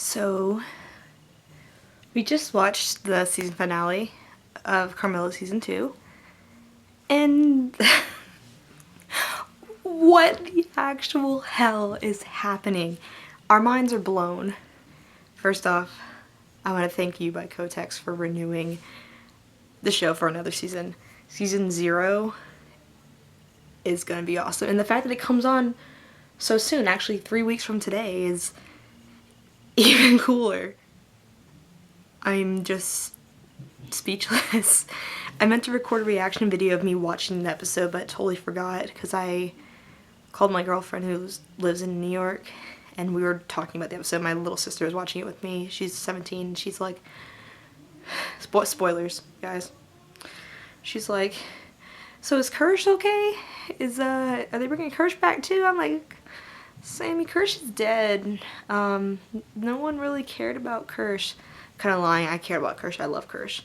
So, we just watched the season finale of Carmilla season 2, and what the actual hell is happening? Our minds are blown. First off, I want to thank you by Kotex for renewing the show for another season. Season 0 is going to be awesome, and the fact that it comes on so soon, actually 3 weeks from today, is even cooler. I'm just speechless. I meant to record a reaction video of me watching the episode, but totally forgot because I called my girlfriend who lives in New York, and we were talking about the episode. My little sister was watching it with me. She's 17, and she's like, spoilers, guys. She's like, so is Kirsch okay? Are they bringing Kirsch back too? I'm like, Sammy, Kirsch is dead. No one really cared about Kirsch. Kind of lying, I care about Kirsch, I love Kirsch.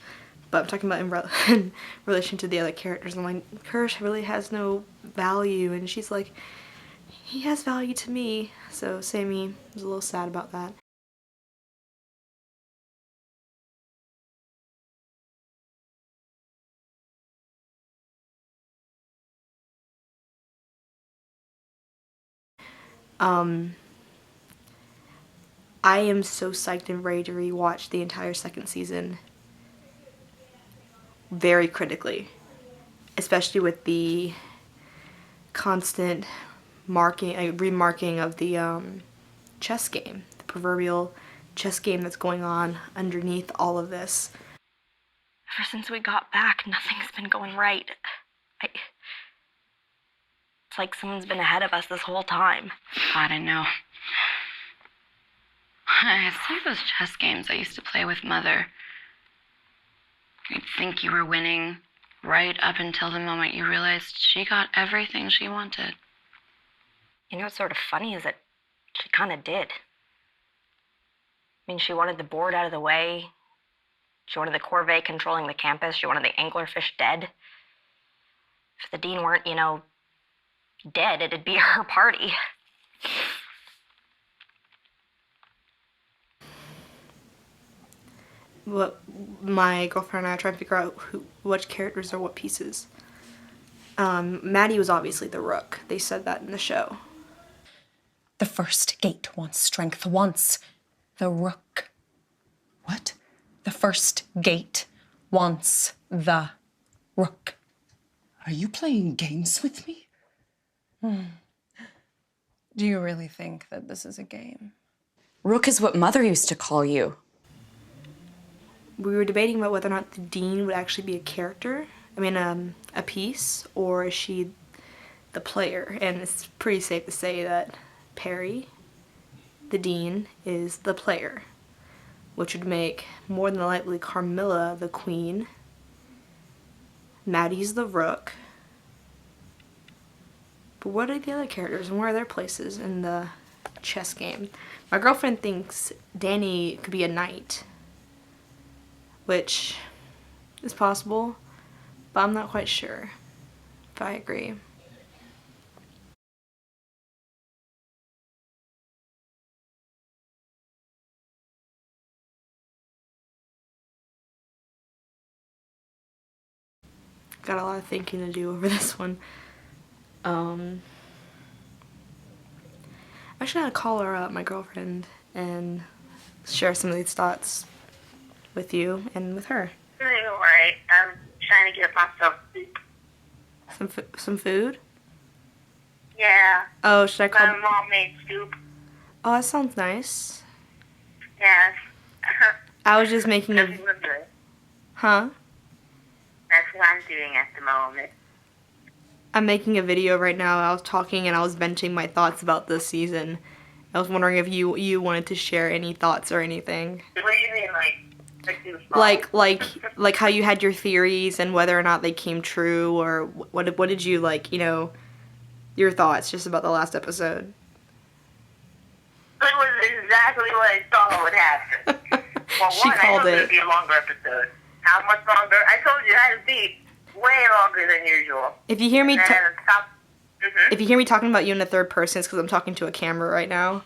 But I'm talking about in relation to the other characters. I'm like, Kirsch really has no value, and she's like, he has value to me. So Sammy was a little sad about that. I am so psyched and ready to rewatch the entire second season very critically, especially with the constant remarking of the chess game, the proverbial chess game that's going on underneath all of this. Ever since we got back, nothing's been going right. It's like someone's been ahead of us this whole time. God, I know. It's like those chess games I used to play with Mother. You'd think you were winning right up until the moment you realized she got everything she wanted. You know what's sort of funny is that she kind of did. I mean, she wanted the board out of the way. She wanted the corvée controlling the campus. She wanted the anglerfish dead. If the dean weren't, dead, it'd be her party. What my girlfriend and I are trying to figure out which characters are what pieces. Maddie was obviously the rook. They said that in the show. The first gate wants strength, wants the rook. What? The first gate wants the rook. Are you playing games with me? Do you really think that this is a game? Rook is what Mother used to call you. We were debating about whether or not the dean would actually be a character. I mean, a piece, or is she the player? And it's pretty safe to say that Perry, the dean, is the player, which would make more than likely Carmilla the queen, Maddie's the rook. But what are the other characters, and where are their places in the chess game? My girlfriend thinks Danny could be a knight, which is possible, but I'm not quite sure if I agree. Got a lot of thinking to do over this one. I should have to call her up, my girlfriend, and share some of these thoughts with you and with her. Alright, I'm trying to get myself soup. Some food? Yeah. Oh, should I call? My mom made soup. Oh, that sounds nice. Yes. I was just making That's a... what I'm doing. Huh? That's what I'm doing at the moment. I'm making a video right now. I was talking and I was venting my thoughts about this season. I was wondering if you wanted to share any thoughts or anything. What do you mean, Like how you had your theories and whether or not they came true, or what did you your thoughts just about the last episode? It was exactly what I thought would happen. Well, She one, called I knew it. would be a longer episode. How much longer? I told you it had to be way longer than usual. If you hear me And if you hear me talking about you in the third person, it's because I'm talking to a camera right now.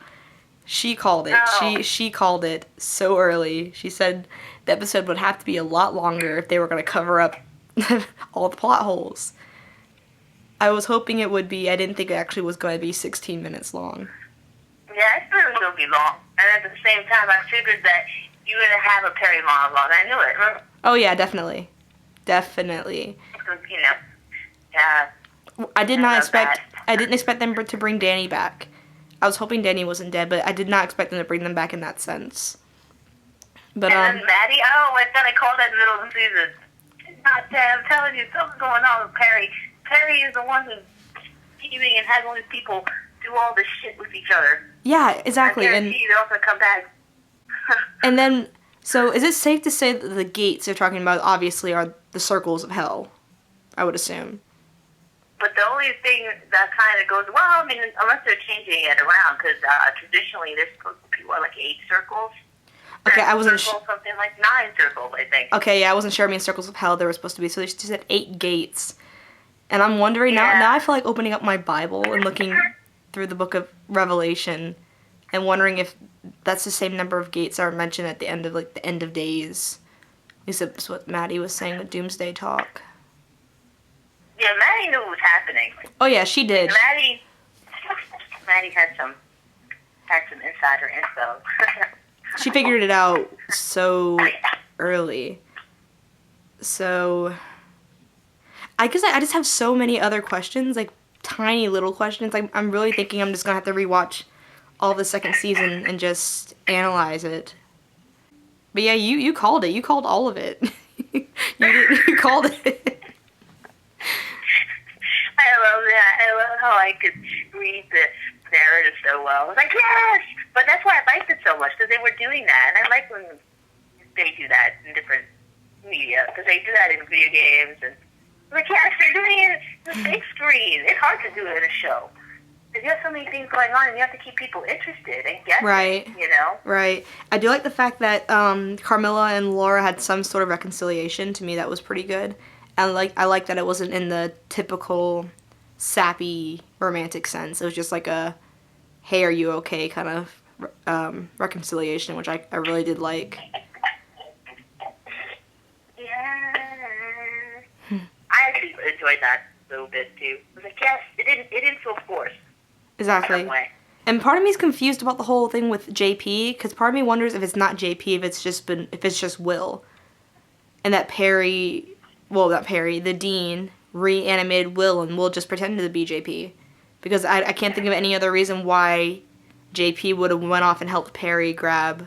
She called it. Oh. She called it so early. She said the episode would have to be a lot longer if they were going to cover up all the plot holes. I was hoping it would be. I didn't think it actually was going to be 16 minutes long. Yeah, I thought it was going to be long. And at the same time, I figured that you were going to have a Perry monologue. I knew it. Remember? Oh yeah, definitely. Definitely. Because, you know, yeah. I didn't love expect them to bring Danny back. I was hoping Danny wasn't dead, but I did not expect them to bring them back in that sense. But And then Maddie, I thought I called that in the middle of the season. She's not dead. I'm telling you, something's going on with Perry. Perry is the one who's scheming and has all these people do all this shit with each other. yeah, exactly. I And guarantee they're also come back. and then, so is it safe to say that the gates they're talking about obviously are the circles of hell? I would assume. But the only thing that kind of goes, well, I mean, unless they're changing it around, because traditionally there's supposed to be, what, like 8 circles? Okay, I wasn't circles, something like 9 circles, I think. Okay, yeah, I wasn't sure how many circles of hell there were supposed to be, so they just said 8 gates. And I'm wondering, now I feel like opening up my Bible and looking through the book of Revelation and wondering if that's the same number of gates that are mentioned at the end of, like, the end of days. At least that's what Maddie was saying with Doomsday Talk. Yeah, Maddie knew what was happening. Oh, yeah, she did. Maddie had some insider info. She figured it out so early. So, I guess I just have so many other questions, like tiny little questions. I'm really thinking I'm just going to have to rewatch all of the second season and just analyze it. But yeah, you called it. You called all of it. You called it. I love that. I love how I could read the narrative so well. I was like, yes! But that's why I liked it so much, because they were doing that. And I like when they do that in different media, because they do that in video games. And I'm like, yes, they're doing it in the big screen. It's hard to do it in a show. Because you have so many things going on, and you have to keep people interested and get Right. it, you know? Right. I do like the fact that Carmilla and Laura had some sort of reconciliation. To me, that was pretty good. And I like that it wasn't in the typical sappy romantic sense. It was just like a, hey, are you okay kind of reconciliation, which I really did like. Yeah. I actually enjoyed that a little bit, too. I was like, yes, it didn't feel forced. Exactly. In some way. And part of me is confused about the whole thing with JP, because part of me wonders if it's not JP, if it's just Will. And that the dean reanimated Will, and Will just pretended to be JP. Because I can't think of any other reason why JP would have went off and helped Perry grab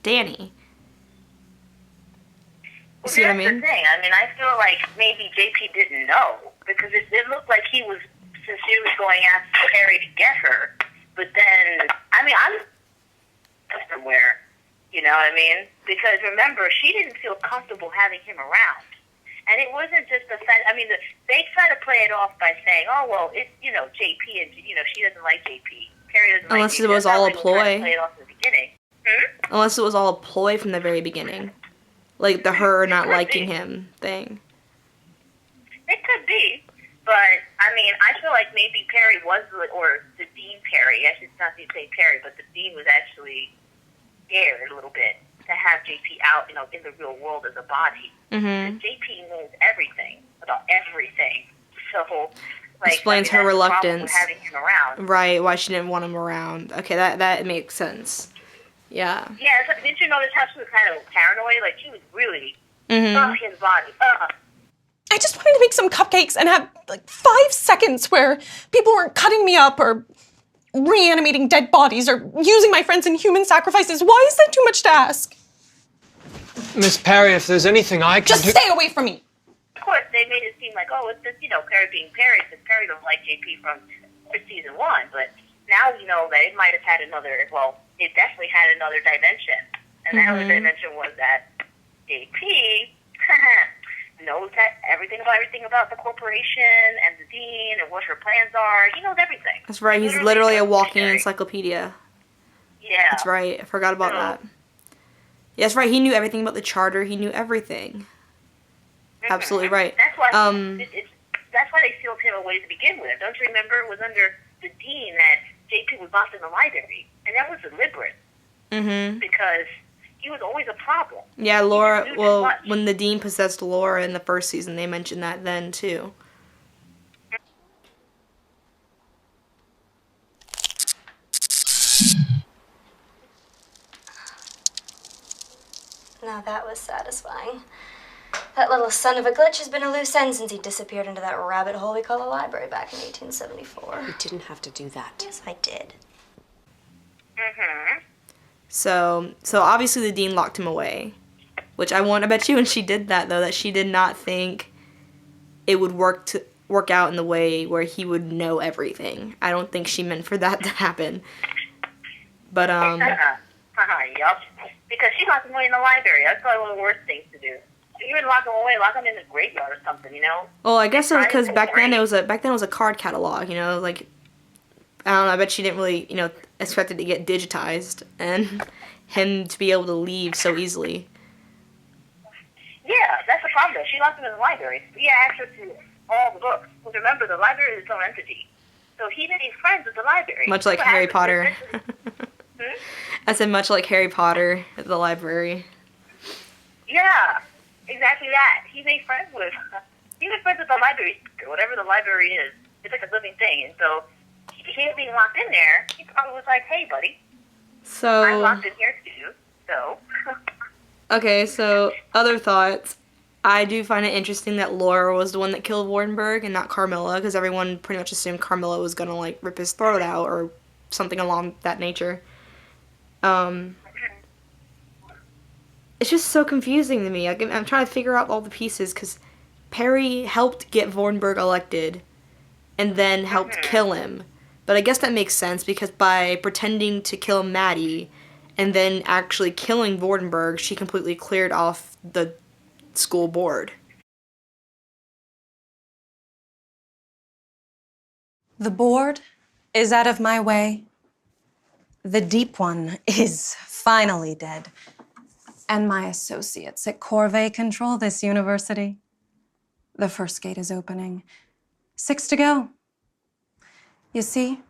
Danny. Well, See what I that's mean? the thing. I mean, I feel like maybe JP didn't know, because it looked like he was sincerely going after Perry to get her. But then, I mean, I'm somewhere, you know what I mean? Because remember, she didn't feel comfortable having him around. And it wasn't just the fact, I mean, they try to play it off by saying, oh, well, it's, you know, JP, and, you know, she doesn't like JP. Perry doesn't like Unless JP. it was all a ploy. Play it off in the beginning. Unless it was all a ploy from the very beginning. Like the her not liking him thing. It could be. But, I mean, I feel like maybe Perry was, or the Dean Perry, I should not say Perry, but the Dean was actually scared a little bit to have JP out, you know, in the real world as a body. Mm-hmm. JP knows everything about everything. So, like, Explains her that's the problem reluctance. with having him around. Right, why she didn't want him around. Okay, that makes sense. Yeah. Yeah, so, didn't you notice how she was kind of paranoid? Like, she was really Mm-hmm. his body. I just wanted to make some cupcakes and have like 5 seconds where people weren't cutting me up or reanimating dead bodies or using my friends in human sacrifices. Why is that too much to ask? Miss Perry, if there's anything I can Just do... stay away from me. Of course, they made it seem like, oh, it's just, you know, Perry being Perry, because Perry don't like JP from season 1. But now we know that it might have had another, well, it definitely had another dimension. And that other dimension was that JP knows that everything about the corporation and the dean and what her plans are. He knows everything. That's right, he's literally a walking encyclopedia. Yeah. That's right, I forgot about that. Yeah, that's right, he knew everything about the charter, he knew everything. Absolutely right. That's why that's why they sealed him away to begin with. Don't you remember? It was under the dean that JP was locked in the library. And that was deliberate. Mm-hmm. Because he was always a problem. Yeah, Laura, He just knew too well, much. when the dean possessed Laura in the first season, they mentioned that then, too. Now that was satisfying. That little son of a glitch has been a loose end since he disappeared into that rabbit hole we call a library back in 1874. You didn't have to do that. Yes, I did. Mm-hmm. So obviously the dean locked him away, which I bet you when she did that, though, that she did not think it would work out in the way where he would know everything. I don't think she meant for that to happen. But, Yup. Because she locked him away in the library. That's probably one of the worst things to do. You would lock him away, lock him in the graveyard or something, you know? well, I guess it was because back then it was a card catalog, you know, like, I don't know, I bet she didn't really, you know, expect it to get digitized and him to be able to leave so easily. Yeah, that's the problem, though. She locked him in the library. He had access to all the books. Because remember, the library is its own entity. So he made friends with the library. Much like Harry Potter. I said much like Harry Potter at the library. Yeah, exactly that. He made friends with the library, whatever the library is. It's like a living thing. And so, him being locked in there, he probably was like, hey, buddy, I'm locked in here too, so. Okay, so other thoughts. I do find it interesting that Laura was the one that killed Wardenberg and not Carmilla, because everyone pretty much assumed Carmilla was gonna, like, rip his throat out or something along that nature. It's just so confusing to me. I'm trying to figure out all the pieces, because Perry helped get Wardenberg elected and then helped kill him. But I guess that makes sense, because by pretending to kill Maddie and then actually killing Wardenberg, she completely cleared off the school board. The board is out of my way. The deep one is finally dead. And my associates at Corvée control this university. The first gate is opening. 6 to go. You see,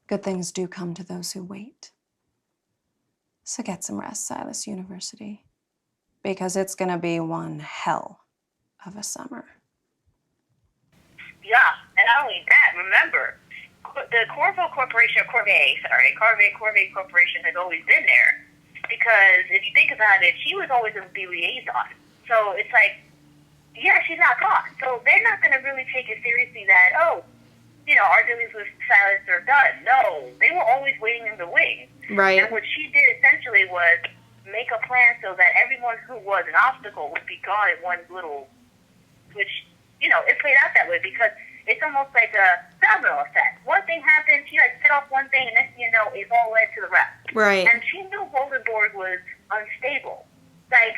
good things do come to those who wait. So get some rest, Silas University, because it's gonna be one hell of a summer. Yeah, and not only that, remember, the Corvée Corporation has always been there. Because if you think about it, she was always the liaison. So it's like, yeah, she's not gone. So they're not going to really take it seriously that, oh, you know, our dealings with Silas are done. No, they were always waiting in the wings. Right. And what she did essentially was make a plan so that everyone who was an obstacle would be gone in one little, which, you know, it played out that way because it's almost like a domino effect. One thing happened, she like set off one thing, and next thing you know, it all led to the rest. Right. And she knew Goldenborg was unstable. Like,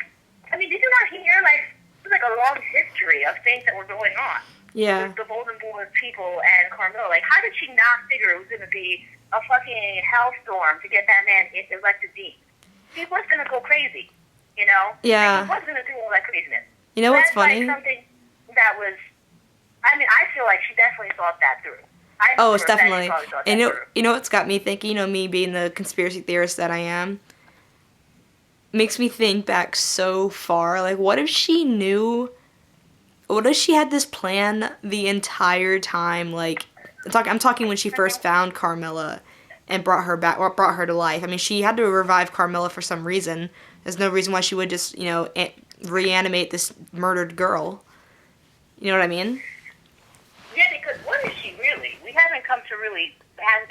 I mean, did you not hear, like, it was like a long history of things that were going on. Yeah. With the Goldenborg people and Carmilla. Like, how did she not figure it was going to be a fucking hellstorm to get that man elected dean? He was going to go crazy, you know? Yeah. Like, he was going to do all that craziness. You know what's funny? Like something that was, I mean, I feel like she definitely thought that through. Oh, it's definitely. And you know what's got me thinking, you know, me being the conspiracy theorist that I am, makes me think back so far. Like, what if she knew, what if she had this plan the entire time? Like, I'm talking when she first found Carmilla and brought her back, or brought her to life. I mean, she had to revive Carmilla for some reason. There's no reason why she would just, you know, reanimate this murdered girl. You know what I mean? Yeah, because what is she really? We haven't come to really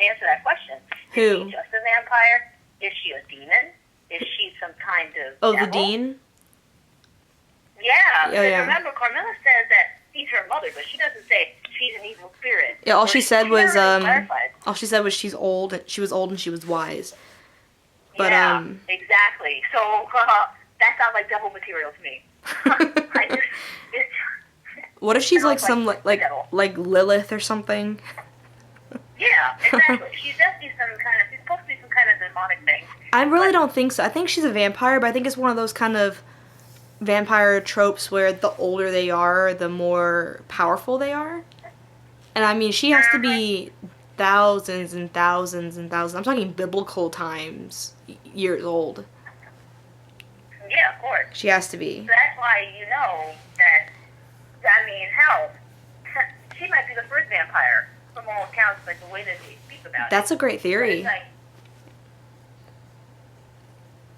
answer that question. Who? Is she just a vampire? Is she a demon? Is she some kind of devil? The dean? Yeah, because yeah. Remember, Carmilla says that he's her mother, but she doesn't say she's an evil spirit. Yeah, all she said was, clarified. she's old. She was old and she was wise. But, yeah, exactly. So, that sounds like devil material to me. What if she's like some like Lilith or something? Yeah, exactly. She's definitely she's supposed to be some kind of demonic thing. I really don't think so. I think she's a vampire, but I think it's one of those kind of vampire tropes where the older they are, the more powerful they are. And I mean, she has to be thousands and thousands and thousands. I'm talking biblical times, years old. Yeah, of course. She has to be. So that's why you know that, I mean, hell, she might be the first vampire from all accounts, like the way that they speak about it. That's a great theory. Like,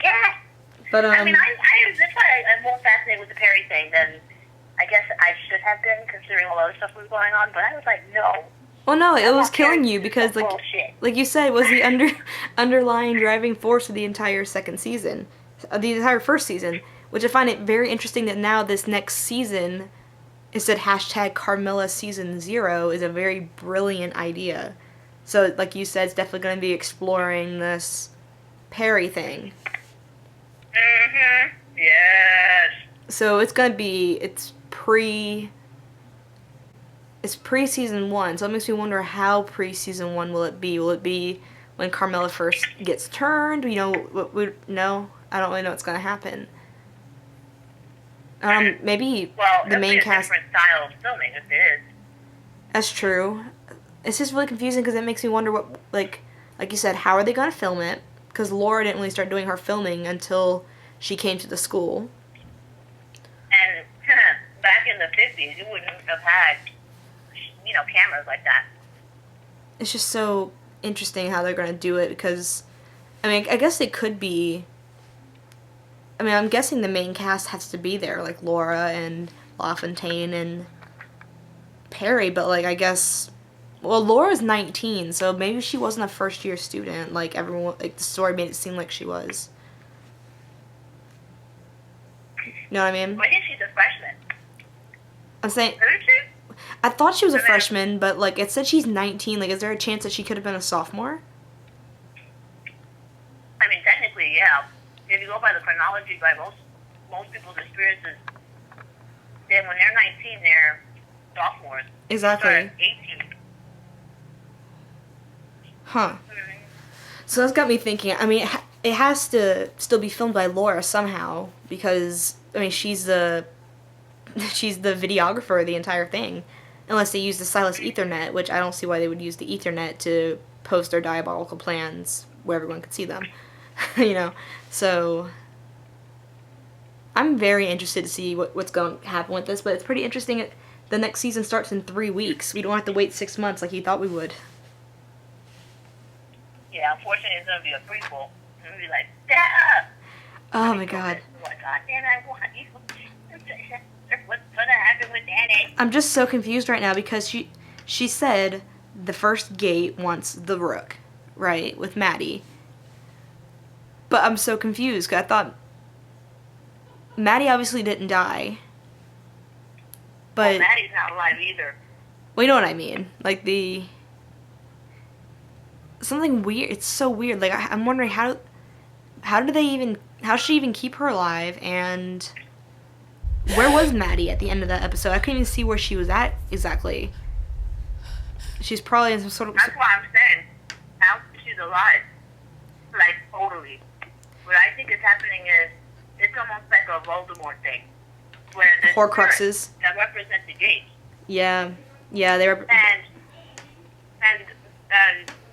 yeah. But I mean, that's why I'm more fascinated with the Perry thing than I guess I should have been, considering all the other stuff was going on. But I was like, no. well, no, it was want killing Perry you to do because, some like, bullshit. like you said, it was the underlying driving force of the entire second season, the entire first season. Which I find it very interesting that now this next season, it said hashtag Carmilla season 0 is a very brilliant idea. So, like you said, it's definitely going to be exploring this Perry thing. Mm-hmm. Yes. So it's going to be, it's pre-season 1, so it makes me wonder how pre-season 1 will it be? Will it be when Carmilla first gets turned? No, I don't really know what's going to happen. Maybe Well, the main cast... different style of filming, if it is. That's true. It's just really confusing because it makes me wonder what, like you said, how are they going to film it? Because Laura didn't really start doing her filming until she came to the school. And back in the 50s, you wouldn't have had, cameras like that. It's just so interesting how they're going to do it because, I mean, I guess it could be... I mean, I'm guessing the main cast has to be there, like Laura and LaFontaine and Perry, but, like, I guess... Well, Laura's 19, so maybe she wasn't a first-year student, like everyone... Like, the story made it seem like she was. You know what I mean? I think she's a freshman. I'm saying... Isn't she? I thought she was a freshman, but, like, it said she's 19. Like, is there a chance that she could have been a sophomore? I mean, technically, yeah. If you go by the chronology, by most people's experiences, then when they're 19, they're sophomores. Exactly. Start at 18. Huh. Mm-hmm. So that's got me thinking. I mean, it has to still be filmed by Laura somehow because I mean she's the videographer of the entire thing, unless they use the Silas Ethernet, which I don't see why they would use the Ethernet to post their diabolical plans where everyone could see them. So I'm very interested to see what's going to happen with this, but it's pretty interesting. The next season starts in 3 weeks. We don't have to wait 6 months like you thought we would. Yeah, unfortunately, it's gonna be a prequel. It's gonna be like, yeah. Oh my god. God damn, I want you. What's gonna happen with Danny? I'm just so confused right now because she said the first gate wants the Rook, right, with Maddie. But I'm so confused because I thought Maddie obviously didn't die. But Maddie's not alive either. Well, you know what I mean. Like something weird. It's so weird. Like I'm wondering how she even keep her alive, and where was Maddie at the end of that episode? I couldn't even see where she was at exactly. She's probably in some sort of... That's why I'm saying, how she's alive. Like, totally. What I think is happening is, it's almost like a Voldemort thing. Where the Horcruxes that represent the gates. Yeah, they were... And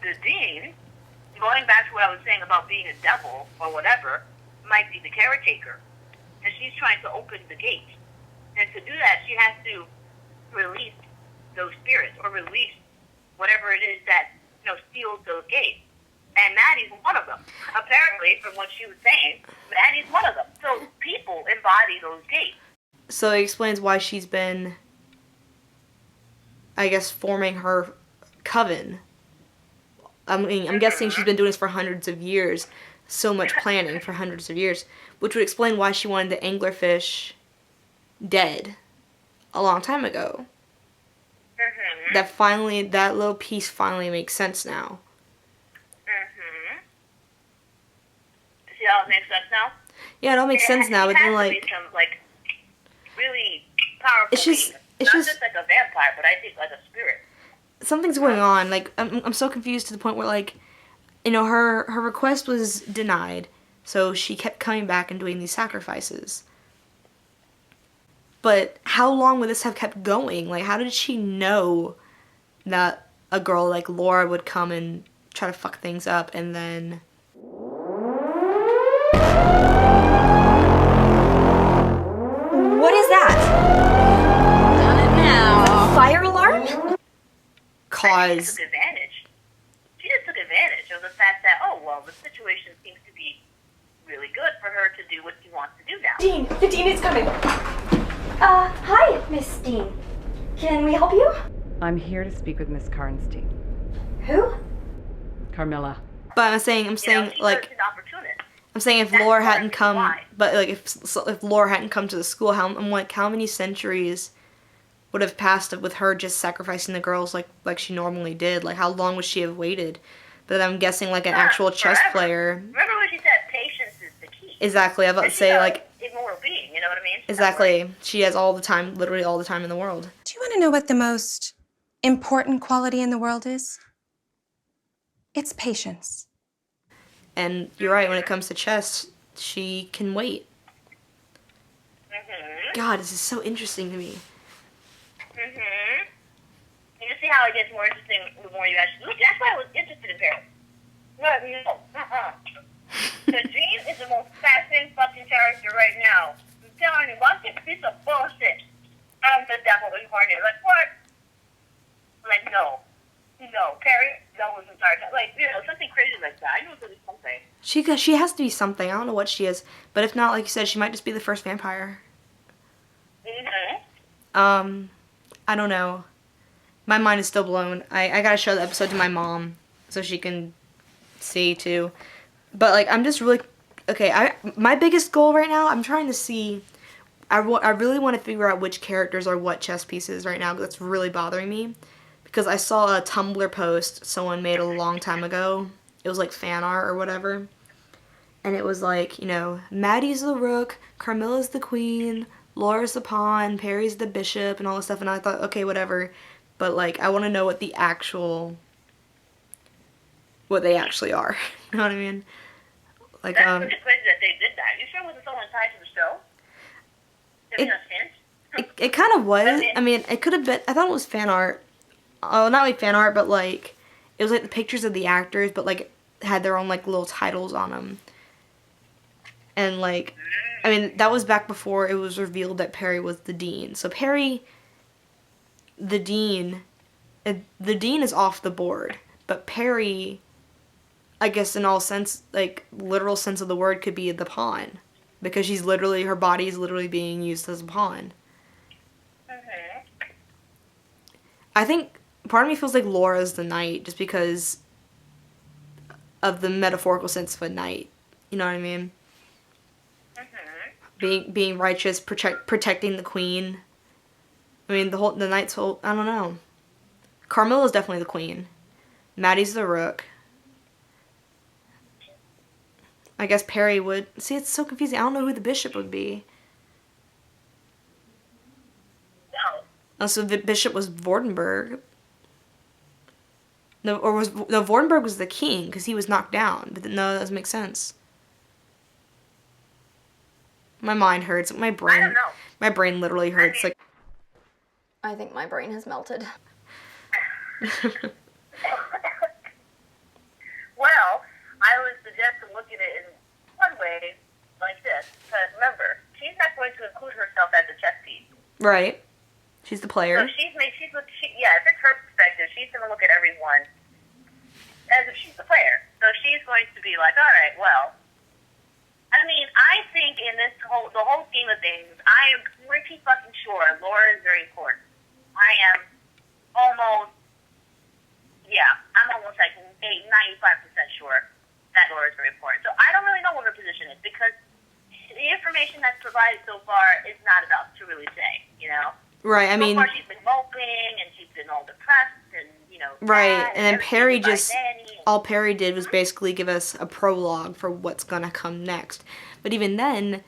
the Dean, going back to what I was saying about being a devil, or whatever, might be the caretaker. And she's trying to open the gate. And to do that, she has to release those spirits, or release whatever it is that, steals those gates. And Maddie's one of them. Apparently, from what she was saying, Maddie's one of them. So people embody those gates. So it explains why she's been, I guess, forming her coven. I mean, I'm guessing she's been doing this for hundreds of years. So much planning for hundreds of years. Which would explain why she wanted the anglerfish dead a long time ago. Mm-hmm. That little piece finally makes sense now. Mm-hmm. See how it makes sense now? Yeah, it all makes sense now, but then, like... Some, really powerful it's just Not just like a vampire, but I think like a spirit. Something's going on. Like, I'm so confused to the point where, like, her request was denied, so she kept coming back and doing these sacrifices. But how long would this have kept going? Like, how did she know that a girl like Laura would come and try to fuck things up, and then What is that? Done it now. Fire alarm? She cause took advantage. She just took advantage of the fact that, oh, well, the situation seems to be really good for her to do what she wants to do now. Dean, the dean is coming. Hi, Miss Dean. Can we help you? I'm here to speak with Miss Karnstein. Who? Carmilla. but I'm saying You know, she like was an opportunist. I'm saying if That's Laura part hadn't of come, why. but like if Laura hadn't come to the school, how many centuries would have passed with her just sacrificing the girls like she normally did? Like how long would she have waited? But I'm guessing like an actual chess Forever. player. Remember when she said patience is the key? Exactly. I was about to And she's say a like immortal being, you know what I mean? She's not exactly. She has all the time, literally all the time in the world. Do you want to know what the most important quality in the world is? It's patience. And you're right. When it comes to chess, she can wait. God, this is so interesting to me. You see how it gets more interesting the more you actually look. That's why I was interested in Paris. But no, The Dream is the most fascinating fucking character right now. I'm telling you, watch this piece of bullshit. I'm the devil incarnate. Like, what? Like, no. No, Perry, that was entire time. Like, you know, something crazy like that. I knew it was something. She has to be something. I don't know what she is, but if not, like you said, she might just be the first vampire. I don't know. My mind is still blown. I gotta show the episode to my mom so she can see too. But like, I'm just really okay. My biggest goal right now, I'm trying to see. I really want to figure out which characters are what chess pieces right now. That's really bothering me because I saw a Tumblr post someone made a long time ago. It was like fan art or whatever, and it was like, you know, Maddie's the rook, Carmilla's the queen, Laura's the pawn, Perry's the bishop, and all this stuff. And I thought, okay, whatever. But like, I want to know what they actually are. You know what I mean? Like, That's pretty crazy that they did that. You sure it wasn't someone tied to the show? It kind of was. I mean, it could have been. I thought it was fan art. Oh, not like fan art, but like it was like the pictures of the actors, but like had their own like little titles on them. And like, I mean, that was back before it was revealed that Perry was the dean. So Perry, the dean is off the board, but Perry, I guess in all sense, like literal sense of the word, could be the pawn, because her body is literally being used as a pawn. I think part of me feels like Laura's the knight just because of the metaphorical sense of a knight. You know what I mean? Being righteous, protecting the queen. I mean, the knight's whole. I don't know. Carmilla's definitely the queen. Maddie's the rook. I guess Perry would. See, it's so confusing. I don't know who the bishop would be. Oh, so the bishop was Vordenberg. Vordenberg was the king because he was knocked down. But no, that doesn't make sense. My mind hurts. My brain literally hurts. Like, I think my brain has melted. Well, I would suggest to look at it in one way, like this. Because remember, she's not going to include herself as a chess piece. right. She's the player. So if it's her perspective, she's going to look at everyone as if she's the player. So she's going to be like, all right, well, I mean, I think in the whole scheme of things, I am pretty fucking sure Laura is very important. I am almost like 95% sure that Laura is very important. So I don't really know what her position is because the information that's provided so far is not enough to really say, you know? Right, I mean... So far she's been moping and she's been all depressed and, you know... Right, and then Perry all Perry did was basically give us a prologue for what's gonna come next. But even then,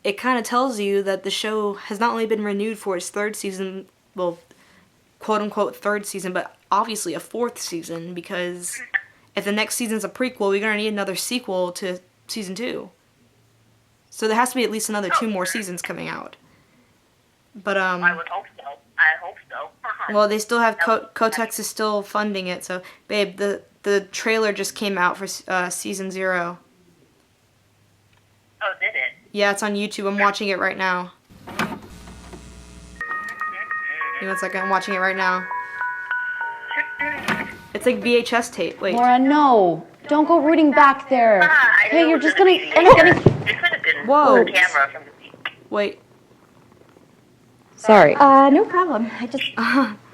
it kind of tells you that the show has not only been renewed for its third season, well, quote-unquote third season, but obviously a fourth season, because if the next season's a prequel, we're gonna need another sequel to season 2. So there has to be at least another 2 more seasons coming out. But I would hope so. I hope so. Well, they still have Kotex is still funding it. So, babe, the trailer just came out for season 0. Oh, did it? Yeah, it's on YouTube. I'm watching it right now. Give me one second. I'm watching it right now. It's like VHS tape. Wait. Laura, no. Don't go rooting back there. I Hey, knew you're it just was gonna gonna end up getting... It could have been Whoa. the camera from the peak. Wait. Sorry. No problem. I just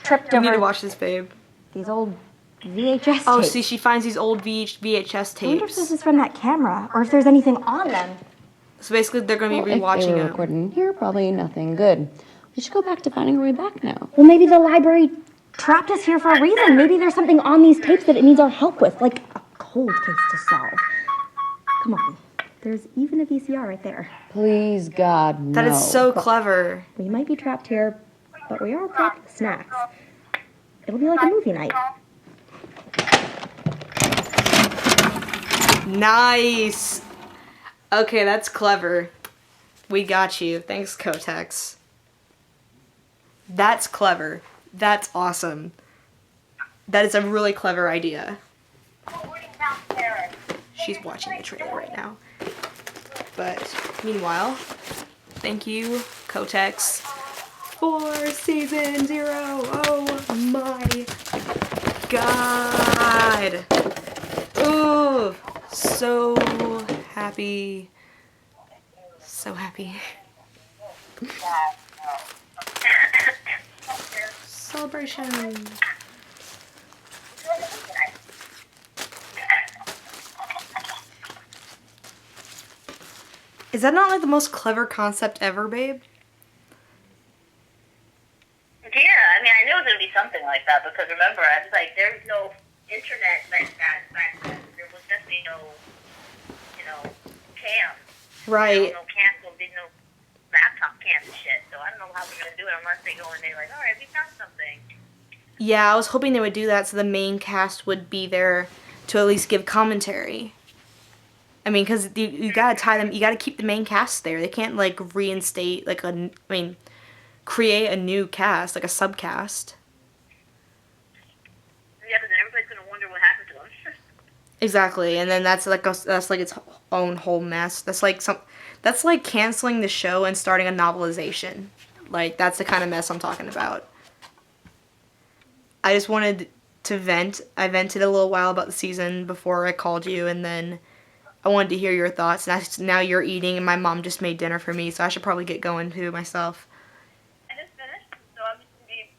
tripped You need to over watch this, babe. these old VHS Oh, tapes. see, she finds these old VHS I wonder if this tapes. is from that camera, or if there's anything on them. So basically, they're going to be If they rewatching were it. recording in here, probably nothing good. We should go back to finding our way back now. Well, maybe the library trapped us here for a reason. Maybe there's something on these tapes that it needs our help with, like a cold case to solve. Come on. There's even a VCR right there. Please, God, no. That is so clever. We might be trapped here, but we are trapped with snacks. It'll be like a movie night. Nice. Okay, that's clever. We got you. Thanks, Kotex. That's clever. That's awesome. That is a really clever idea. She's watching the trailer right now. But meanwhile, thank you, Kotex, for season 0. Oh my god. Ooh, so happy. So happy. Celebration. Is that not like the most clever concept ever, babe? Yeah, I mean, I knew it was going to be something like that because remember, I was like, there's no internet like that back then. There was definitely no, cam. Right. No cam, no laptop cam and shit. So I don't know how we're going to do it unless they go and they're like, all right, we found something. Yeah, I was hoping they would do that so the main cast would be there to at least give commentary. I mean, because you gotta tie them, you gotta keep the main cast there. They can't, like, reinstate, like, create a new cast, like a subcast. Yeah, but then everybody's going to wonder what happened to them. Exactly, and then that's like its own whole mess. That's like canceling the show and starting a novelization. Like, that's the kind of mess I'm talking about. I just wanted to vent. I vented a little while about the season before I called you, and then I wanted to hear your thoughts. Now you're eating, and my mom just made dinner for me, so I should probably get going too myself. I just finished, so I'm just going to be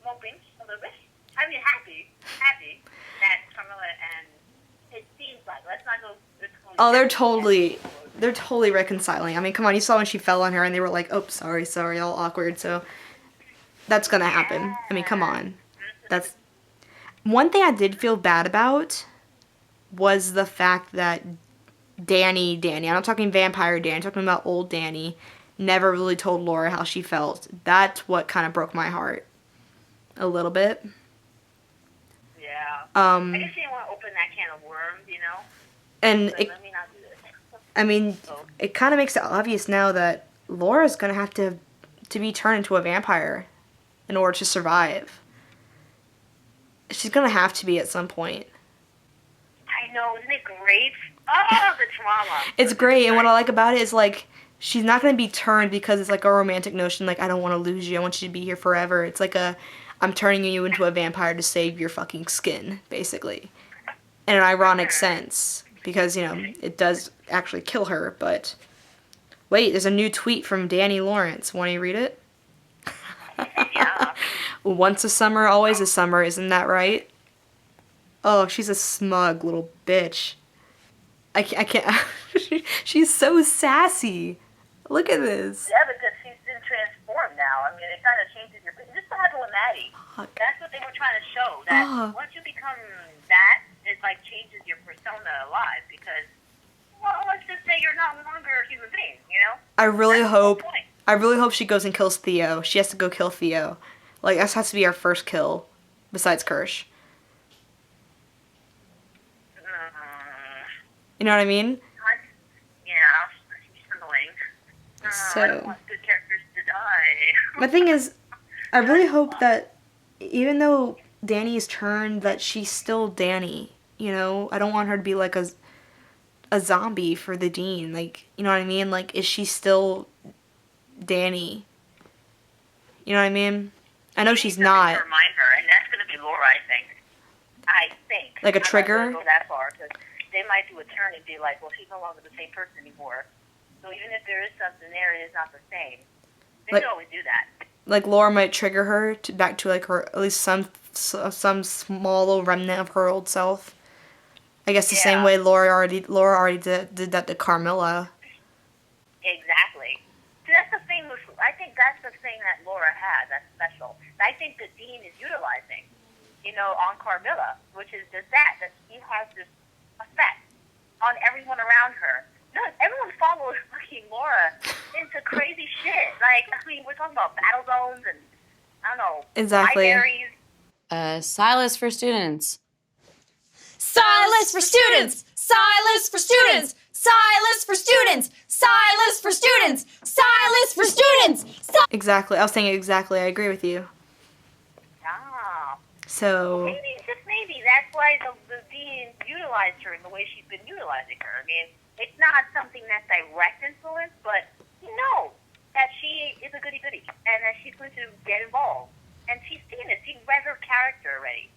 moping a little bit. I mean, happy that Carmilla and it seems like, let's not go. Oh, they're totally reconciling. I mean, come on, you saw when she fell on her, and they were like, "Oh, sorry," all awkward. So that's gonna happen. I mean, come on. That's one thing I did feel bad about was the fact that Danny, I'm not talking vampire Danny, I'm talking about old Danny, never really told Laura how she felt. That's what kind of broke my heart a little bit. Yeah. I guess you didn't want to open that can of worms, And so let me not do this. I mean, it kind of makes it obvious now that Laura's gonna have to be turned into a vampire in order to survive. She's gonna have to be at some point. I know, isn't it great? Oh, the trauma. It's great, and what I like about it is, like, she's not gonna be turned because it's like a romantic notion, like, I don't want to lose you, I want you to be here forever. It's like I'm turning you into a vampire to save your fucking skin, basically. In an ironic sense, because, it does actually kill her, but... Wait, there's a new tweet from Danny Lawrence. Want to read it? Yeah. Once a summer, always a summer, isn't that right? Oh, she's a smug little bitch. I can't. She's so sassy. Look at this. Yeah, because she's been transformed now. I mean, it kind of changes your... This is what happened with Maddie. That's what they were trying to show. That once you become that, it, like, changes your persona alive. Because, well, let's just say you're no longer a human being, I really hope she goes and kills Theo. She has to go kill Theo. Like, that has to be our first kill, besides Kirsch. You know what I mean? Yeah, she's annoying. I So, don't want good characters to die. my thing is, I really hope that even though Danny is turned, that she's still Danny. You know, I don't want her to be like a zombie for the Dean. Like, you know what I mean? Like, is she still Danny? You know what I mean? I know she's not. To remind her, and that's going to be Laura, I think. Like a trigger? I'm not going to go that far, because they might do a turn and be like, well, she's no longer the same person anymore. So even if there is something there, it is not the same. They could always do that. Like Laura might trigger her back to like her, at least some small little remnant of her old self. I guess the same way Laura already did that to Carmilla. Exactly. See, that's the thing. I think that's the thing that Laura has that's special. I think the Dean is utilizing, on Carmilla, which is just that he has this effect on everyone around her. No, everyone follows fucking Laura into crazy shit. Like, I mean, we're talking about battle zones and, I don't know, libraries. Silas for students. Silas for students! Silas for students! Silas for students! Silas for students! Silas for students! Exactly. I was saying exactly. I agree with you. Ah. So... Maybe that's why the Dean utilized her in the way she's been utilizing her. I mean, it's not something that's direct influence, but he knows that she is a goody-goody and that she's going to get involved. And she's seen it. She's read her character already,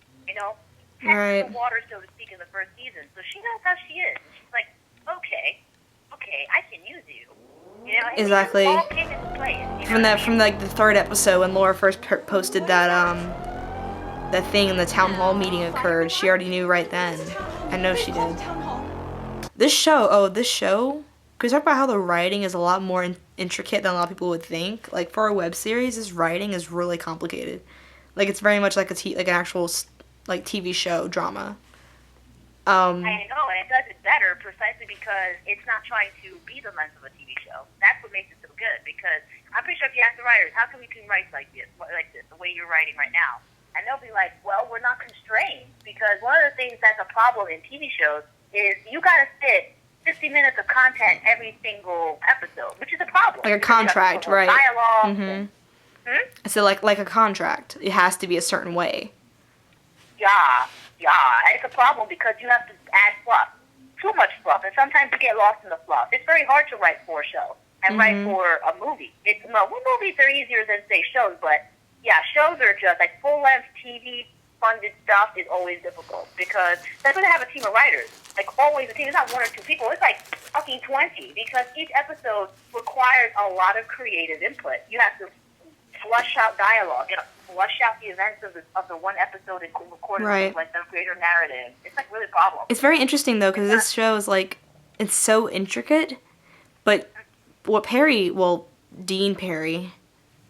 tested the water, so to speak, in the first season. So she knows how she is. And she's like, okay, I can use you. Exactly. It all came into place, from like the third episode when Laura first posted that that thing in the town hall meeting occurred, she already knew right then. I know she did. This show, can we talk about how the writing is a lot more intricate than a lot of people would think? Like, for a web series, this writing is really complicated. Like, it's very much like an actual, like, TV show drama. I know, and it does it better precisely because it's not trying to be the length of a TV show. That's what makes it so good, because I'm pretty sure if you ask the writers, how come you can write like this, the way you're writing right now? And they'll be like, well, we're not constrained, because one of the things that's a problem in TV shows is you gotta fit 50 minutes of content every single episode, which is a problem. Like a contract, right? Dialogue. Mm-hmm. So like a contract, it has to be a certain way. Yeah. And it's a problem because you have to add fluff. Too much fluff, and sometimes you get lost in the fluff. It's very hard to write for a show and write for a movie. Movies are easier than, say, shows, but yeah, shows are just like full-length TV-funded stuff is always difficult because that's going to have a team of writers. Like, always a team. It's not one or two people. It's like fucking 20 because each episode requires a lot of creative input. You have to flush out dialogue, flush out the events of the one episode and record like the greater narrative. It's like really a problem. It's very interesting though because this show is like it's so intricate, but what Dean Perry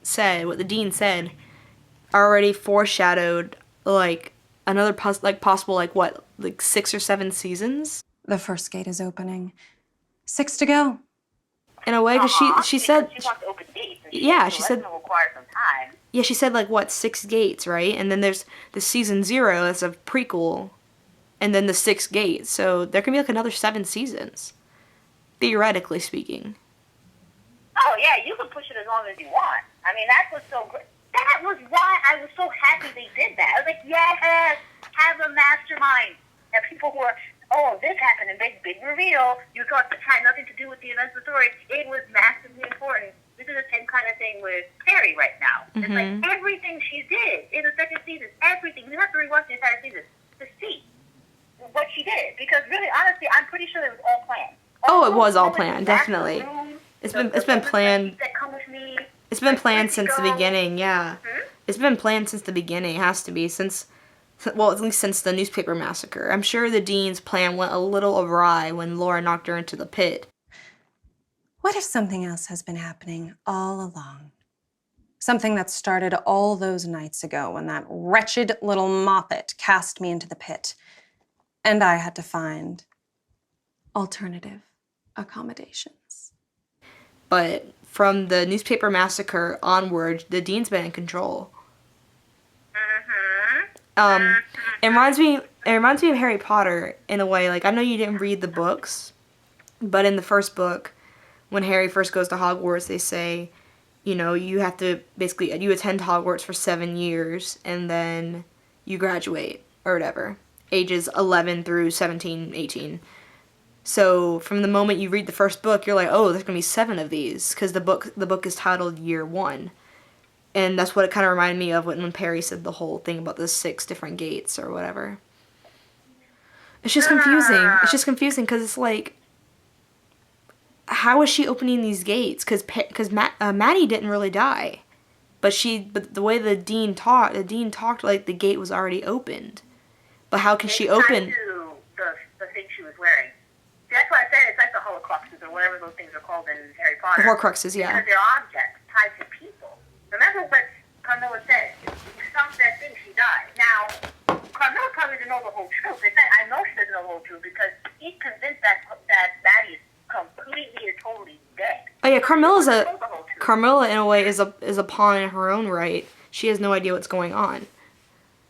said, what the Dean said, already foreshadowed like another possible 6 or 7 seasons. The first gate is opening. 6 to go. In a way, because she said she wants to open gates. She said require some time. Yeah, she said 6 gates, right? And then there's the season 0 as a prequel, and then the 6 gates. So there can be another 7 seasons, theoretically speaking. Oh yeah, you can push it as long as you want. I mean, that's what's so great. That was why I was so happy they did that. I was like, yes, have a mastermind. And people who are, this happened and big reveal. You thought this had nothing to do with the events of the story. It was massively important. This is the same kind of thing with Perry right now. It's like everything she did in the second season, everything. You have to rewatch the entire season to see what she did. Because really, honestly, I'm pretty sure it was all planned. It was all planned, definitely. It's been planned. It's been planned since the beginning, yeah. It's been planned since the beginning. It has to be at least since the newspaper massacre. I'm sure the Dean's plan went a little awry when Laura knocked her into the pit. What if something else has been happening all along? Something that started all those nights ago when that wretched little Moppet cast me into the pit, and I had to find alternative accommodations. But from the newspaper massacre onward, the Dean's been in control. It reminds me of Harry Potter in a way. I know you didn't read the books, but in the first book, when Harry first goes to Hogwarts, they say, you know, you have to basically, you attend Hogwarts for 7 years, and then you graduate, or whatever, ages 11 through 17, 18. So from the moment you read the first book, you're like, oh, there's going to be 7 of these, because the book is titled Year 1. And that's what it kind of reminded me of when Perry said the whole thing about the 6 different gates or whatever. It's just confusing. It's just confusing because it's like, how is she opening these gates? Because Maddie didn't really die, but the way the dean talked like the gate was already opened. But how can she open? The thing she was wearing. That's why I said it's like the Horcruxes or whatever those things are called in Harry Potter. The Horcruxes, yeah. Because they're objects tied to people. Remember what Carmilla said? She stumped that thing, she died. Now, Carmilla probably didn't know the whole truth. In fact, I know she doesn't know the whole truth because he's convinced that Maddie is completely and totally dead. Oh yeah, Carmilla in a way is a pawn in her own right. She has no idea what's going on.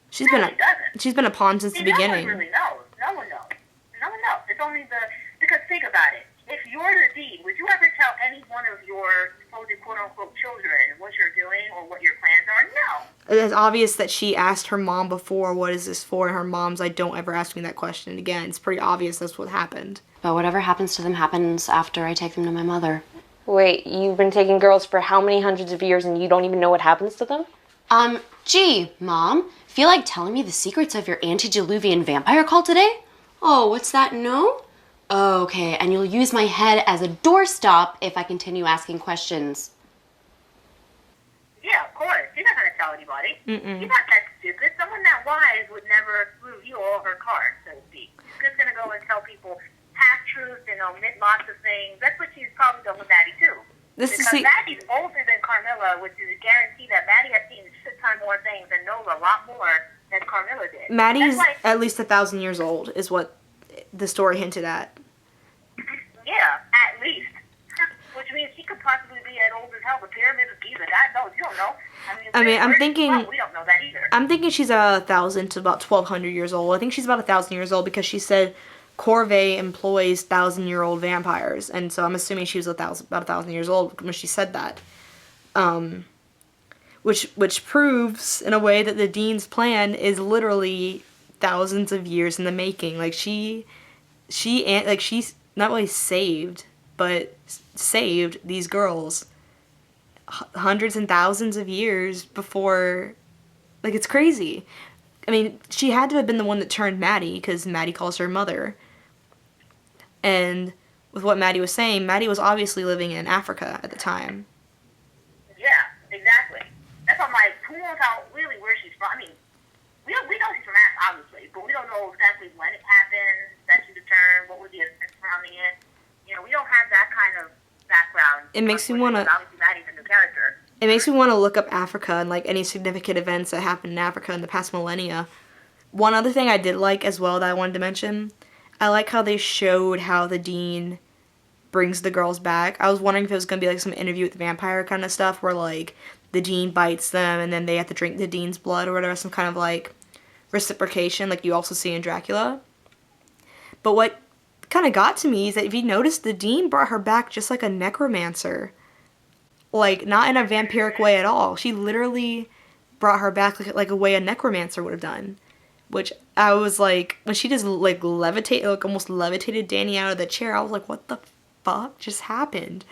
She's been a pawn since the beginning. No one really knows. No one knows. No one knows. It's only because think about it. If you're the dean, would you ever tell any one of your supposed quote-unquote children what you're doing or what your plans are? No. It's obvious that she asked her mom before, what is this for? And her mom's like, don't ever ask me that question again. It's pretty obvious that's what happened. But whatever happens to them happens after I take them to my mother. Wait, you've been taking girls for how many hundreds of years and you don't even know what happens to them? Gee, Mom, feel like telling me the secrets of your antediluvian vampire cult today? Oh, what's that, no? Okay, and you'll use my head as a doorstop if I continue asking questions. Yeah, of course. You're not going to tell anybody. You're not that stupid. Someone that wise would never reveal all her cards, so to speak. She's just going to go and tell people half-truths and omit lots of things. That's what she's probably done with Maddie, too. Maddie's older than Carmilla, which is a guarantee that Maddie has seen a shit ton more things and knows a lot more than Carmilla did. Maddie's at least 1,000 years old, is what the story hinted at. Yeah, at least. Which means she could possibly be as old as hell. The Pyramid of Giza, God knows, you don't know. I'm thinking. We don't know that either. I'm thinking she's 1,000 to about 1,200 years old. I think she's about 1,000 years old because she said Corvée employs 1,000-year-old vampires, and so I'm assuming she was about 1,000 years old when she said that. Which proves in a way that the dean's plan is literally thousands of years in the making. Like she's not only saved, but saved these girls hundreds and thousands of years before. Like, it's crazy. I mean, she had to have been the one that turned Maddie, because Maddie calls her mother. And with what Maddie was saying, Maddie was obviously living in Africa at the time. Yeah, exactly. That's why I'm like, who knows really where she's from? I mean, we know she's from Africa, obviously, but we don't know exactly when it happened, that she returned, what was the events surrounding it. You know, we don't have that kind of background. It makes me want to. Obviously, Maddie's a new character. It makes me want to look up Africa and like any significant events that happened in Africa in the past millennia. One other thing I did like as well that I wanted to mention, I like how they showed how the dean brings the girls back. I was wondering if it was going to be like some interview with the vampire kind of stuff where like the dean bites them and then they have to drink the dean's blood or whatever, some kind of like reciprocation like you also see in Dracula. But what kind of got to me is that if you notice, the dean brought her back just like a necromancer. Like, not in a vampiric way at all. She literally brought her back like a way a necromancer would have done. Which I was like, when she just like almost levitated Danny out of the chair, I was like, what the fuck just happened?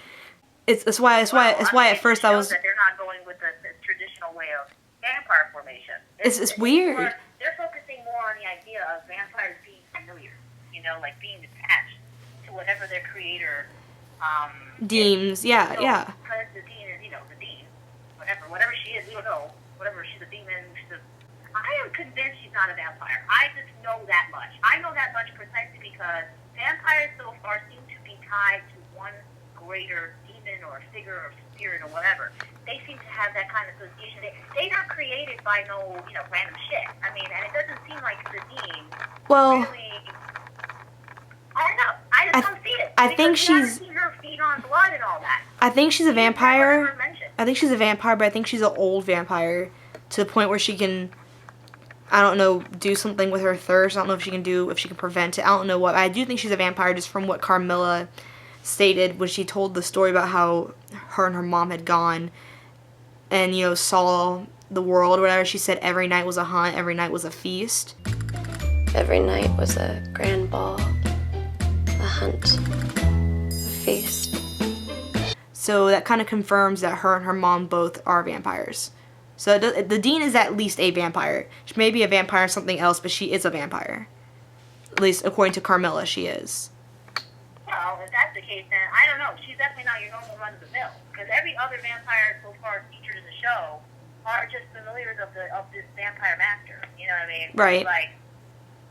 It's why at first I was. That they're not going with the traditional way of vampire formation. It's weird. They're focusing more on the idea of vampires being familiar, you know, like being attached to whatever their creator deems. Yeah. Because the dean is, you know, the dean, whatever she is, we don't know. Whatever she's a demon, I am convinced she's not a vampire. I just know that much. I know that much precisely because vampires so far seem to be tied to one greater demon or figure or spirit or whatever. They seem to have that kind of association. They're not created by no, you know, random shit. I mean, and it doesn't seem like the dean really. I don't know. I just don't see it. I think she's. Seen her feed on blood and all that. I think she's a vampire. I think she's a vampire, but I think she's an old vampire to the point where she can, I don't know, do something with her thirst. I don't know if she can prevent it. I don't know what. I do think she's a vampire just from what Carmilla stated when she told the story about how her and her mom had gone and, you know, saw the world or whatever, she said every night was a hunt, every night was a feast. Every night was a grand ball, a hunt, a feast. So that kind of confirms that her and her mom both are vampires. So the Dean is at least a vampire. She may be a vampire or something else, but she is a vampire. At least according to Carmilla, she is. Well, if that's the case, then I don't know. She's definitely not your normal run-of-the-mill. Because every other vampire so far featured in the show are just familiars of this vampire master. You know what I mean? Right. Like,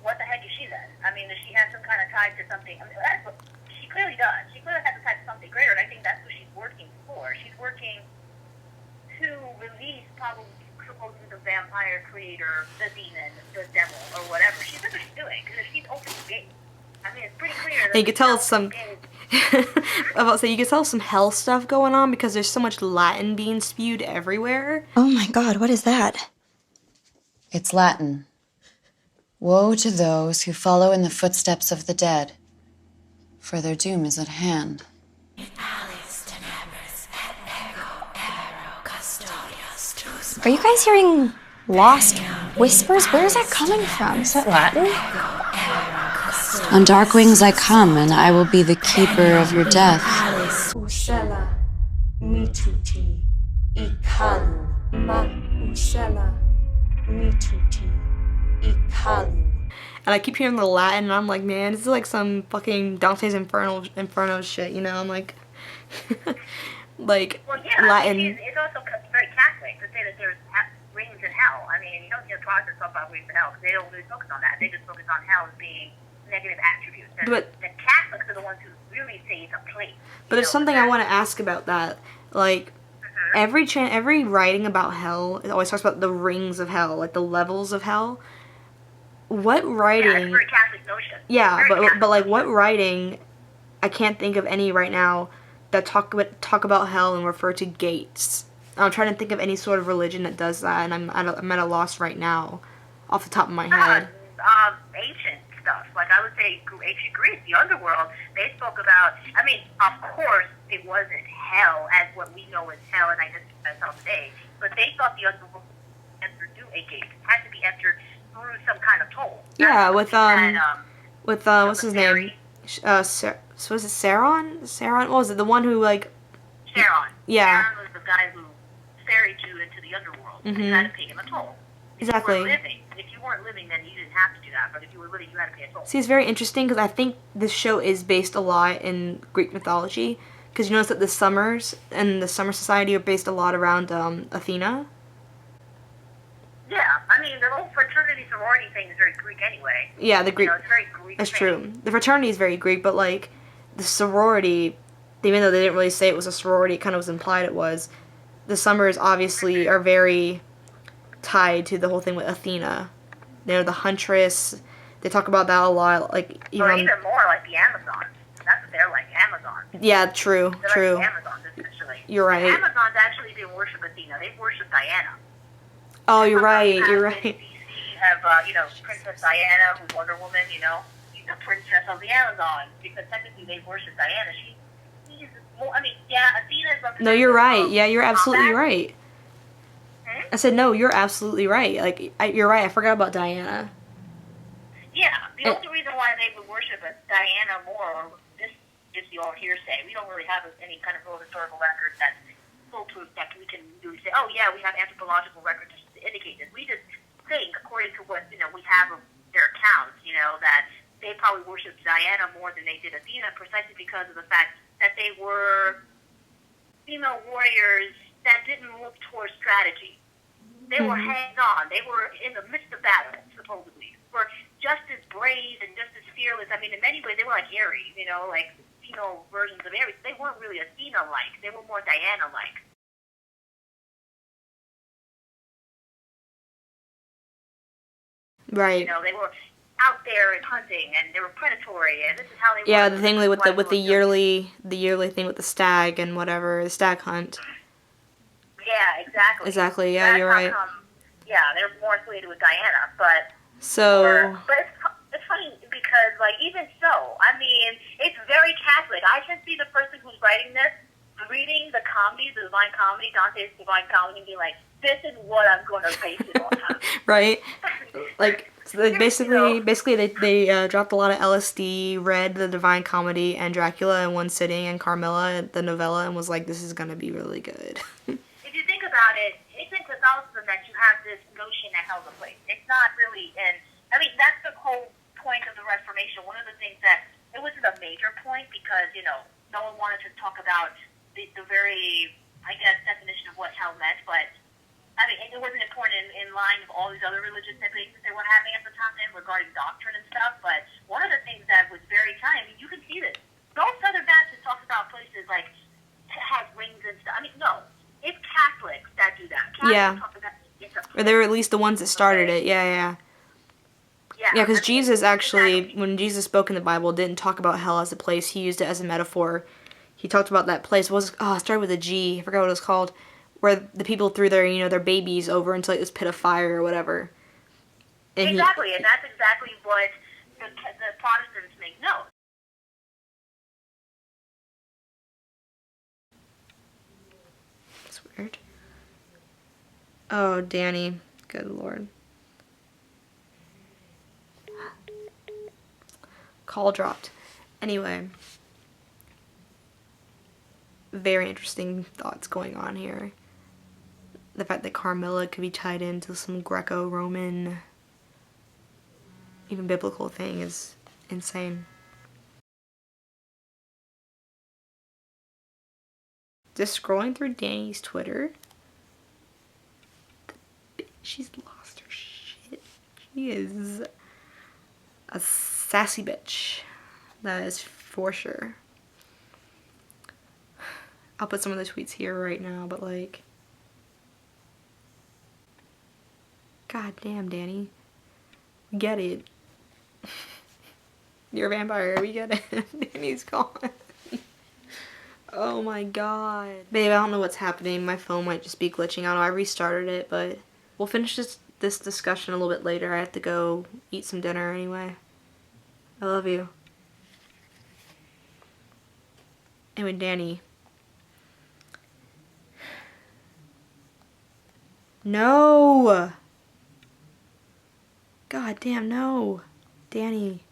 what the heck is she then? I mean, does she have some kind of tie to something? I mean, that's what she clearly does. She clearly has a tie to something greater, and I think that's what she's working for. She's working to release probably supposedly the vampire creator, the demon, the devil, or whatever. That's what she's doing. Because if she's open to gay, I mean, it's pretty clear. That And you could tell some. I'm about to say, you could tell some hell stuff going on because there's so much Latin being spewed everywhere. Oh my god, what is that? It's Latin. Woe to those who follow in the footsteps of the dead, for their doom is at hand. Are you guys hearing lost whispers? Where is that coming from? Is that Latin? On dark wings I come, and I will be the keeper of your death. Usela mituti ikalu ma usela mituti ikalu. And I keep hearing the Latin, and I'm like, man, this is like some fucking Dante's Inferno shit, you know? I'm like, like, well, yeah, Latin. I mean, it's also very Catholic to say that there's rings in hell. I mean, you don't see a Protestant talk about rings in hell because they don't really focus on that. They just focus on hell as being negative attributes. And the Catholics are the ones who really say it's a place. But there's something I want to ask about that. Like, every writing about hell, it always talks about the rings of hell, like the levels of hell. What writing? Yeah, it's a very Catholic notion. Yeah, but like what writing? I can't think of any right now that talk about hell and refer to gates. I'm trying to think of any sort of religion that does that, and I'm at a loss right now, off the top of my head. Ancient stuff, like I would say ancient Greece, the underworld. They spoke about. I mean, of course, it wasn't hell as what we know as hell, and I just as hell today. But they thought the underworld entered through a gate had to be entered through some kind of toll. Yeah, with what's his name? So was it Sauron? Sauron? What was it? The one who like. Sauron. Yeah. Sauron was the guy who ferried you into the underworld. And you had to pay him a toll. Exactly. If you weren't living, then you didn't have to do that. But if you were living, you had to pay a toll. See, it's very interesting because I think this show is based a lot in Greek mythology. Because you notice that the Summers and the Summer Society are based a lot around Athena. Yeah, I mean, the whole fraternity sorority thing is very Greek anyway. Yeah, the Greek. You know, it's very Greek. That's true. The fraternity is very Greek, but like the sorority, even though they didn't really say it was a sorority, it kind of was implied it was. The Summers obviously are very tied to the whole thing with Athena. They're the huntress. They talk about that a lot. Like even more like the Amazons. That's what they're like, Amazons. Yeah, true, they're true. Like the Amazons, essentially. You're right. The Amazons actually didn't worship Athena. They worship Diana. Oh, you're right. You're right. DC have Princess Diana, who's Wonder Woman. She's the princess of the Amazon because technically they worship Diana. She's more. I mean, yeah, Athena's represented. No, you're right. Yeah, you're absolutely right. Hmm? I said no. You're absolutely right. Like you're right. I forgot about Diana. Yeah, the only reason why they would worship Diana more, this is the all hearsay. We don't really have any kind of real historical record that's foolproof that we can really say, oh yeah, we have anthropological records to indicate this. We just think, according to what we have of their accounts, that they probably worshipped Diana more than they did Athena, precisely because of the fact that they were female warriors that didn't look towards strategy. They were hands-on. They were in the midst of battle, supposedly. Were just as brave and just as fearless. I mean, in many ways, they were like Ares, like female versions of Ares. They weren't really Athena-like. They were more Diana-like. Right. They were out there and hunting, and they were predatory, and this is how they were. Yeah, the thing with the yearly thing with the stag and whatever, the stag hunt. Yeah, exactly. Exactly. Yeah, you're right. They're more affiliated with Diana, but it's funny because even so, I mean, it's very Catholic. I can see the person who's writing this reading the comedy, the Divine Comedy, Dante's Divine Comedy, and being like, this is what I'm going to base it on. Right? Like, so they basically they dropped a lot of LSD, read the Divine Comedy and Dracula in one sitting, and Carmilla, the novella, and was like, this is gonna be really good. If you think about it, it's in Catholicism that you have this notion that hell's a place. It's not really, and I mean, that's the whole point of the Reformation. One of the things that, it wasn't a major point because, you know, no one wanted to talk about the very, I guess, definition of what hell meant, but I mean, it wasn't important in line with all these other religious debates that they were having at the time regarding doctrine and stuff. But one of the things that was very telling, I mean, you can see this. No Southern Baptist talks about places like has rings and stuff. I mean, no, it's Catholics that do that. Catholics talk about it's a Or they were at least the ones that started it. Yeah, because Jesus actually, when Jesus spoke in the Bible, didn't talk about hell as a place. He used it as a metaphor. He talked about that place. It started with a G. I forgot what it was called. Where the people threw their babies over into like this pit of fire or whatever. And exactly, and that's exactly what the Protestants make note. That's weird. Oh, Danny. Good Lord. Call dropped. Anyway. Very interesting thoughts going on here. The fact that Carmilla could be tied into some Greco-Roman, even biblical thing is insane. Just scrolling through Danny's Twitter. She's lost her shit. She is a sassy bitch. That is for sure. I'll put some of the tweets here right now, but like, God damn, Danny. We get it. You're a vampire, we get it. Danny's gone. Oh my god. Babe, I don't know what's happening. My phone might just be glitching out. I restarted it, but we'll finish this discussion a little bit later. I have to go eat some dinner anyway. I love you. Anyway, Danny. No! God damn, no. Danny.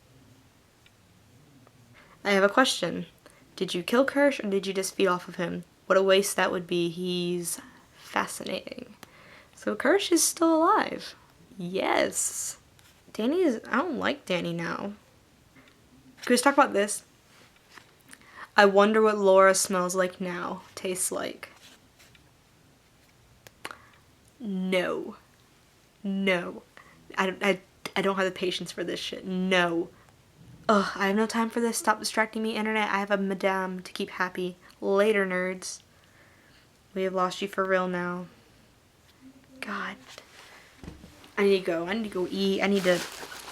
I have a question. Did you kill Kirsch or did you just feed off of him? What a waste that would be. He's fascinating. So Kirsch is still alive. Yes. Danny is... I don't like Danny now. Can we just talk about this? I wonder what Laura smells like now. Tastes like. No. No. I don't have the patience for this shit. No. Ugh, I have no time for this. Stop distracting me, internet. I have a madame to keep happy. Later, nerds. We have lost you for real now. God. I need to go. I need to go eat. I need to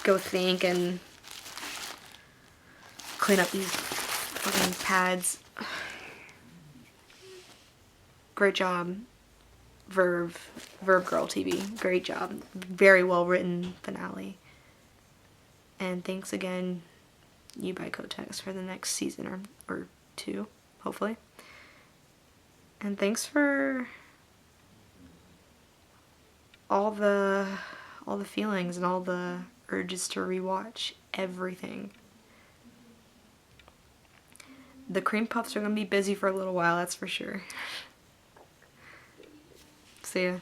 go think and clean up these fucking pads. Great job. Verve Girl TV. Great job. Very well written finale. And thanks again, you by Kotex, for the next season or two, hopefully. And thanks for all the feelings and all the urges to rewatch everything. The cream puffs are gonna be busy for a little while, that's for sure. See ya.